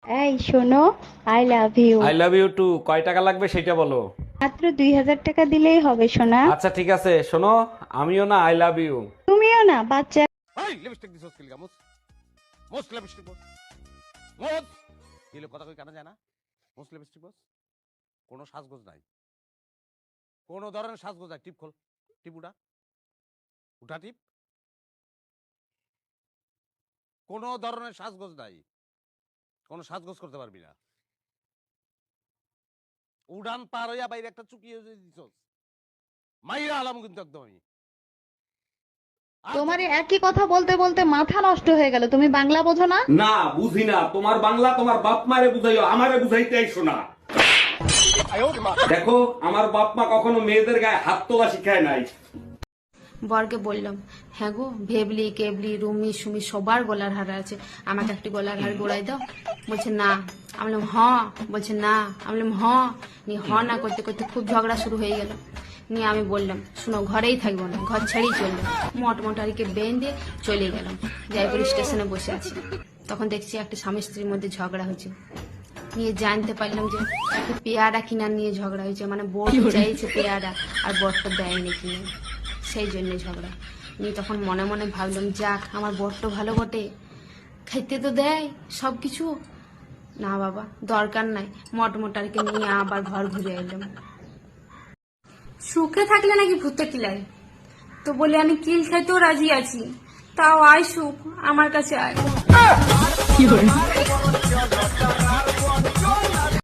এই শোনো, I love you. I love you too. কয় টাকা লাগবে সেটা বলো। মাত্র 2000 টাকা দিলেই হবে সোনা। আচ্ছা ঠিক আছে, শোনো, আমিও না আই লাভ ইউ। তুমিও না বাচ্চা। এই লিপস্টিক দিছস কি লাগা মুস মুস লিপস্টিক বস মুস এলো কথা কই কানা যায় না মুস লিপস্টিক বস কোনো সাজগোজ নাই কোনো ধরনের সাজগোজ নাই টিপ খোল টিপ উঠা উঠা টিপ কোনো ধরনের সাজগোজ নাই কোনো সাজগোজ করতে পারবি না উড়ান পার হইয়া বাইরে একটা চুকিয়ে দিছস মাইরা আলাম কিন্তু একদম আমি তোমার এই একই কথা বলতে বলতে মাথা নষ্ট হয়ে গেল। তুমি বাংলা বোঝো না? না বুঝি না, তোমার বাংলা তোমার বাপ মারে বুঝাইও, আমারে বুঝাইতে আইসো না। দেখো, আমার বাপ মা কখনো মেয়েদের গায়ে হাত তোলা শিখায় নাই। বরকে বললাম, হ্যাঁ গো, ভেবলি কেবলি রুমি সুমি সবার গলার হার আছে, আমাকে একটি গলার হার গোড়াই দাও। বলছে না। আমি বললাম হ। বলছে না। আমি বললাম হ। নিয়ে হ না করতে করতে খুব ঝগড়া শুরু হয়ে গেল। নিয়ে আমি বললাম, শুনো, ঘরেই থাকবো না, ঘর ছেড়েই চললাম। মোটামুটারিকে বেঁধে চলে গেলাম। জয়পুর স্টেশনে বসে আছি, তখন দেখছি একটা স্বামী স্ত্রীর মধ্যে ঝগড়া হচ্ছে। নিয়ে জানতে পারলাম যে একটা পেয়ারা কিনা নিয়ে ঝগড়া হয়েছে, মানে বর চাইছে পেয়ারা আর বরটা দেয়নি কিনে, সেই জন্য ঝগড়া। নিয়ে তখন মনে মনে ভাবলাম, যাক আমার বরটা ভালো বটে, খেতে তো দেয় সব কিছু। না বাবা, দরকার নাই, মোটমোটারকে নিয়ে আবার ঘর ঘুরে এলাম। সুখে থাকলে নাকি ভূতে কিলাই, তো বলে আমি কিল খাইতেও রাজি আছি, তাও আয় সুখ আমার কাছে আয়।